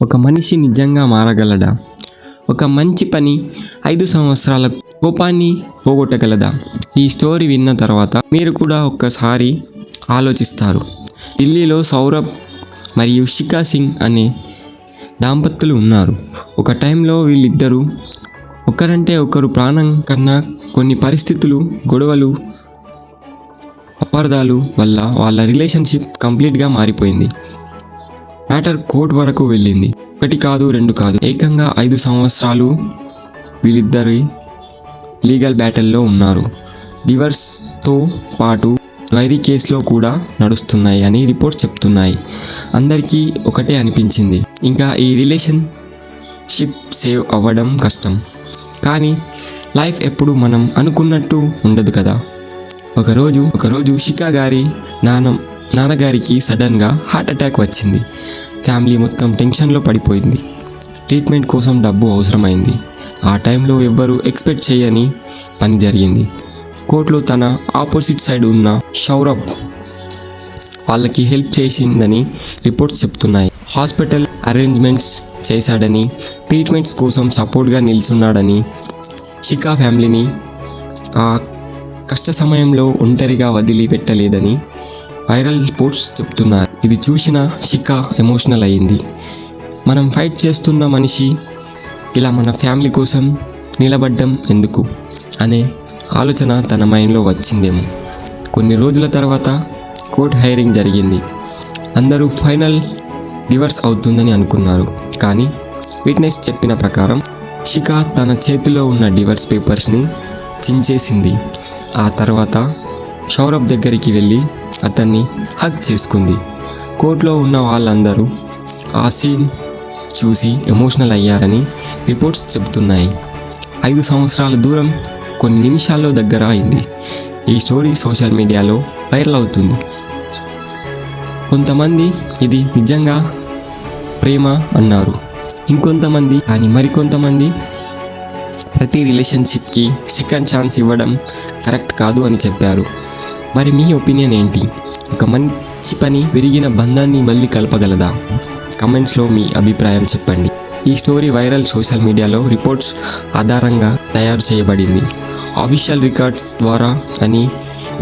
ఒక మనిషి నిజంగా మారగలడా? ఒక మంచి పని 5 సంవత్సరాల కోపాన్ని పోగొట్టగలదా? ఈ స్టోరీ విన్న తర్వాత మీరు కూడా ఒక్కసారి ఆలోచిస్తారు. ఢిల్లీలో సౌరభ్ మరియు శిఖా సింగ్ అనే దంపతులు ఉన్నారు. ఒక టైంలో వీళ్ళిద్దరూ ఒకరంటే ఒకరు ప్రాణం కన్నా కొన్ని పరిస్థితులు, గొడవలు, అపార్థాలు వల్ల వాళ్ళ రిలేషన్షిప్ కంప్లీట్గా మారిపోయింది. మ్యాటర్ కోర్ట్ వరకు వెళ్ళింది. 1 కాదు 2 కాదు, ఏకంగా 5 సంవత్సరాలు వీళ్ళిద్దరి లీగల్ బ్యాటిల్లో ఉన్నారు. డివర్స్తో పాటు వైరీ కేసులో కూడా నడుస్తున్నాయి అని రిపోర్ట్స్ చెప్తున్నాయి. అందరికీ ఒకటే అనిపించింది, ఇంకా ఈ రిలేషన్షిప్ సేవ్ అవ్వడం కష్టం. కానీ లైఫ్ ఎప్పుడు మనం అనుకున్నట్టు ఉండదు కదా. ఒకరోజు శిఖా గారి నాన్నగారికి సడన్గా హార్ట్ అటాక్ వచ్చింది. ఫ్యామిలీ మొత్తం టెన్షన్లో పడిపోయింది. ట్రీట్మెంట్ కోసం డబ్బు అవసరమైంది. ఆ టైంలో ఎవ్వరూ ఎక్స్పెక్ట్ చేయని పని జరిగింది. కోర్టులో తన ఆపోజిట్ సైడ్ ఉన్న సౌరభ్ వాళ్ళకి హెల్ప్ చేసిందని రిపోర్ట్స్ చెప్తున్నాయి. హాస్పిటల్ అరేంజ్మెంట్స్ చేశాడని, ట్రీట్మెంట్స్ కోసం సపోర్ట్గా నిల్చున్నాడని, శిఖా ఫ్యామిలీని ఆ కష్ట సమయంలో ఒంటరిగా వదిలిపెట్టలేదని వైరల్ రిపోర్ట్స్ చెప్తున్నారు. ఇది చూసిన శిఖా ఎమోషనల్ అయ్యింది. మనం ఫైట్ చేస్తున్న మనిషి ఇలా మన ఫ్యామిలీ కోసం నిలబడ్డం ఎందుకు అనే ఆలోచన తన మైండ్లో వచ్చిందేమో. కొన్ని రోజుల తర్వాత కోర్ట్ హైరింగ్ జరిగింది. అందరూ ఫైనల్ డివర్స్ అవుతుందని అనుకున్నారు. కానీ విట్నెస్ చెప్పిన ప్రకారం శిఖా తన చేతిలో ఉన్న డివర్స్ పేపర్స్ని చించేసింది. ఆ తర్వాత సౌరభ్ దగ్గరికి వెళ్ళి అతన్ని హగ్ చేసుకుంది. కోర్టులో ఉన్న వాళ్ళందరూ ఆ సీన్ చూసి ఎమోషనల్ అయ్యారని రిపోర్ట్స్ చెబుతున్నాయి. 5 సంవత్సరాల దూరం కొన్ని నిమిషాల్లో దగ్గర అయింది. ఈ స్టోరీ సోషల్ మీడియాలో వైరల్ అవుతుంది. కొంతమంది ఇది నిజంగా ప్రేమ అన్నారు. ఇంకొంతమంది కానీ మరికొంతమంది ప్రతి రిలేషన్షిప్కి సెకండ్ ఛాన్స్ ఇవ్వడం కరెక్ట్ కాదు అని చెప్పారు. మరి మీ ఒపీనియన్ ఏంటి? ఒక మంచి పని విరిగిన బంధాన్ని మళ్ళీ కలపగలదా? కమెంట్స్లో మీ అభిప్రాయం చెప్పండి. ఈ స్టోరీ వైరల్ సోషల్ మీడియాలో రిపోర్ట్స్ ఆధారంగా తయారు చేయబడింది. ఆఫీషియల్ రికార్డ్స్ ద్వారా అని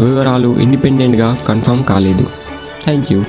వివరాలు ఇండిపెండెంట్గా కన్ఫర్మ్ కాలేదు. Thank you.